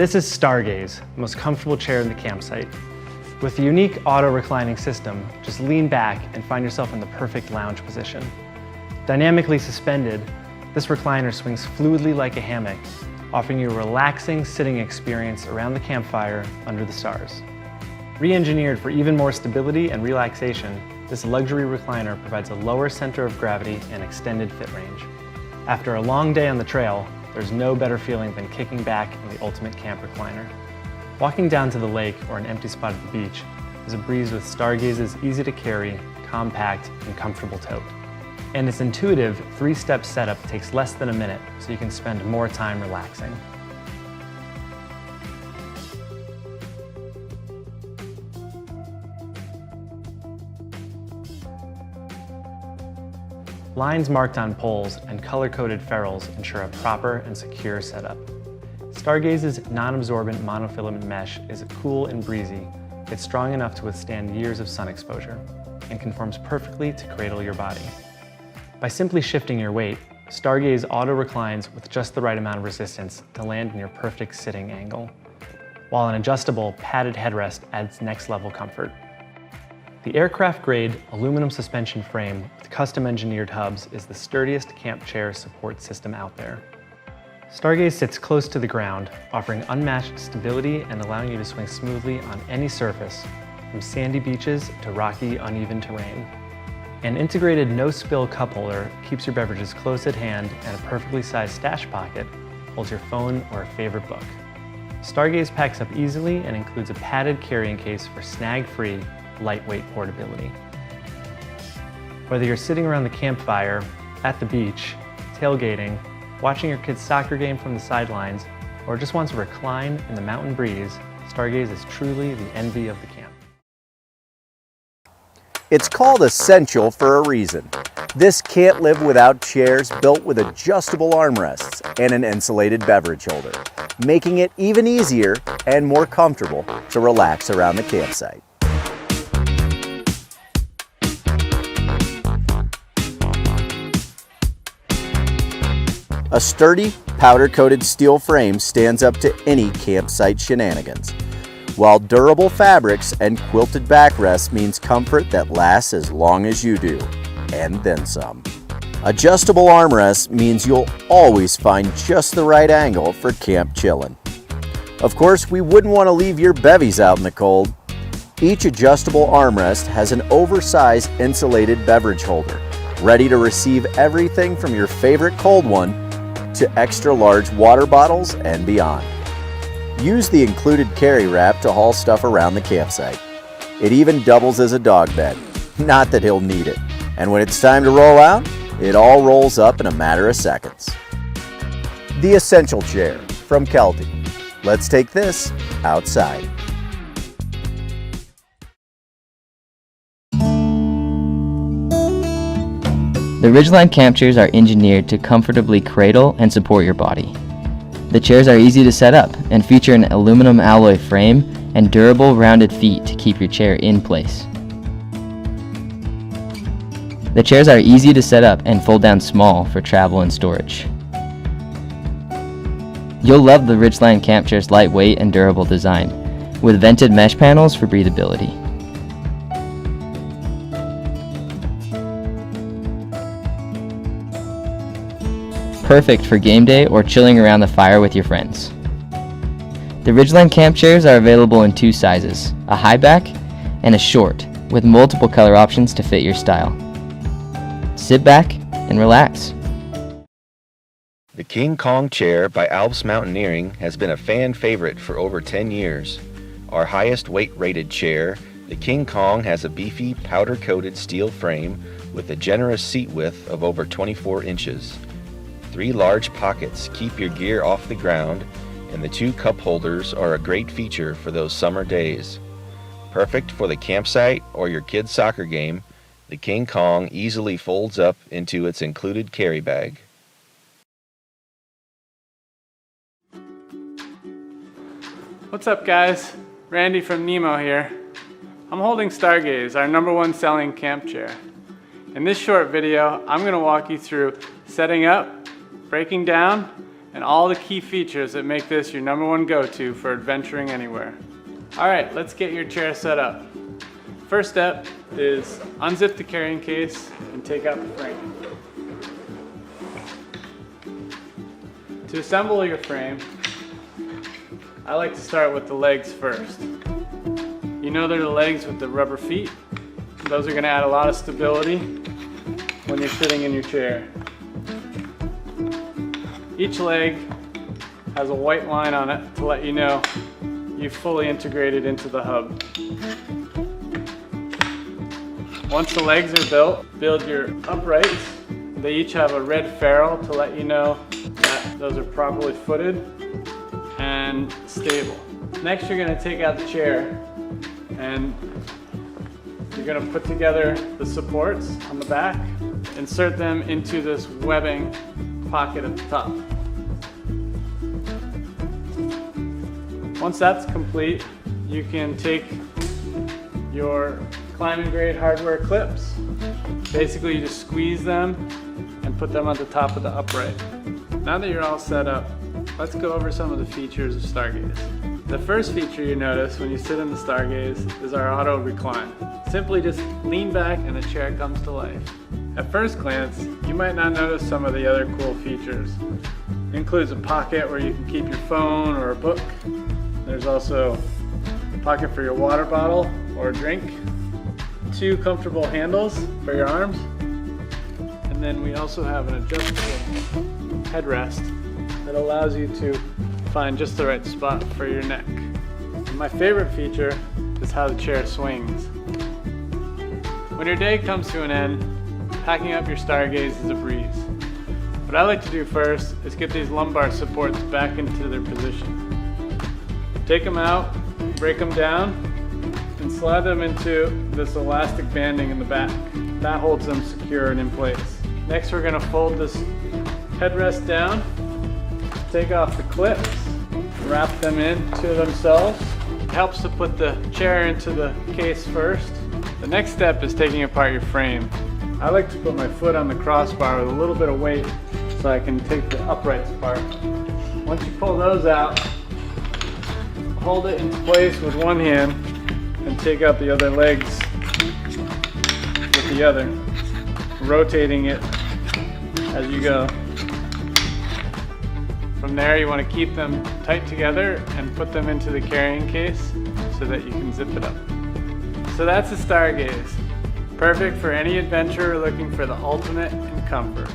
This is Stargaze, the most comfortable chair in the campsite. With the unique auto-reclining system, just lean back and find yourself in the perfect lounge position. Dynamically suspended, this recliner swings fluidly like a hammock, offering you a relaxing sitting experience around the campfire under the stars. Re-engineered for even more stability and relaxation, this luxury recliner provides a lower center of gravity and extended fit range. After a long day on the trail, there's no better feeling than kicking back in the ultimate camp recliner. Walking down to the lake or an empty spot at the beach is a breeze with Stargaze's easy-to-carry, compact, and comfortable tote. And its intuitive 3-step setup takes less than a minute, so you can spend more time relaxing. Lines marked on poles and color-coded ferrules ensure a proper and secure setup. Stargaze's non-absorbent monofilament mesh is cool and breezy. It's strong enough to withstand years of sun exposure and conforms perfectly to cradle your body. By simply shifting your weight, Stargaze auto-reclines with just the right amount of resistance to land in your perfect sitting angle, while an adjustable, padded headrest adds next-level comfort. The aircraft-grade aluminum suspension frame with custom-engineered hubs is the sturdiest camp chair support system out there. Stargaze sits close to the ground, offering unmatched stability and allowing you to swing smoothly on any surface, from sandy beaches to rocky, uneven terrain. An integrated no-spill cup holder keeps your beverages close at hand, and a perfectly sized stash pocket holds your phone or a favorite book. Stargaze packs up easily and includes a padded carrying case for snag-free, lightweight portability. Whether you're sitting around the campfire, at the beach, tailgating, watching your kid's soccer game from the sidelines, or just want to recline in the mountain breeze, Stargaze is truly the envy of the camp. It's called essential for a reason. This can't live without chairs built with adjustable armrests and an insulated beverage holder, making it even easier and more comfortable to relax around the campsite. A sturdy, powder-coated steel frame stands up to any campsite shenanigans, while durable fabrics and quilted backrests means comfort that lasts as long as you do, and then some. Adjustable armrests means you'll always find just the right angle for camp chillin'. Of course, we wouldn't want to leave your bevies out in the cold. Each adjustable armrest has an oversized insulated beverage holder, ready to receive everything from your favorite cold one to extra large water bottles and beyond. Use the included carry wrap to haul stuff around the campsite. It even doubles as a dog bed. Not that he'll need it. And when it's time to roll out, it all rolls up in a matter of seconds. The Essential Chair from Kelty. Let's take this outside. The Ridgeline camp chairs are engineered to comfortably cradle and support your body. The chairs are easy to set up and feature an aluminum alloy frame and durable rounded feet to keep your chair in place. The chairs are easy to set up and fold down small for travel and storage. You'll love the Ridgeline camp chair's lightweight and durable design, with vented mesh panels for breathability. Perfect for game day or chilling around the fire with your friends. The Ridgeline camp chairs are available in 2 sizes, a high back and a short, with multiple color options to fit your style. Sit back and relax. The King Kong chair by Alps Mountaineering has been a fan favorite for over 10 years. Our highest weight rated chair, the King Kong, has a beefy powder-coated steel frame with a generous seat width of over 24 inches. 3 large pockets keep your gear off the ground, and the 2 cup holders are a great feature for those summer days. Perfect for the campsite or your kid's soccer game, the King Kong easily folds up into its included carry bag. What's up, guys? Randy from Nemo here. I'm holding Stargaze, our #1 selling camp chair. In this short video, I'm going to walk you through setting up, breaking down, and all the key features that make this your #1 go-to for adventuring anywhere. All right, let's get your chair set up. First step is unzip the carrying case and take out the frame. To assemble your frame, I like to start with the legs first. You know they're the legs with the rubber feet. Those are going to add a lot of stability when you're sitting in your chair. Each leg has a white line on it to let you know you've fully integrated into the hub. Once the legs are built, build your uprights. They each have a red ferrule to let you know that those are properly footed and stable. Next, you're going to take out the chair and you're going to put together the supports on the back, insert them into this webbing pocket at the top. Once that's complete, you can take your climbing grade hardware clips. Basically, you just squeeze them and put them on the top of the upright. Now that you're all set up, let's go over some of the features of Stargaze. The first feature you notice when you sit in the Stargaze is our auto recline. Simply just lean back and the chair comes to life. At first glance, you might not notice some of the other cool features. It includes a pocket where you can keep your phone or a book. There's also a pocket for your water bottle or a drink. 2 comfortable handles for your arms. And then we also have an adjustable headrest that allows you to find just the right spot for your neck. And my favorite feature is how the chair swings. When your day comes to an end, packing up your Stargaze is a breeze. What I like to do first is get these lumbar supports back into their position. Take them out, break them down, and slide them into this elastic banding in the back. That holds them secure and in place. Next, we're going to fold this headrest down, take off the clips, wrap them into themselves. It helps to put the chair into the case first. The next step is taking apart your frame. I like to put my foot on the crossbar with a little bit of weight so I can take the uprights apart. Once you pull those out, hold it in place with one hand and take out the other legs with the other, rotating it as you go. From there, you want to keep them tight together and put them into the carrying case so that you can zip it up. So that's the Stargaze. Perfect for any adventurer looking for the ultimate in comfort.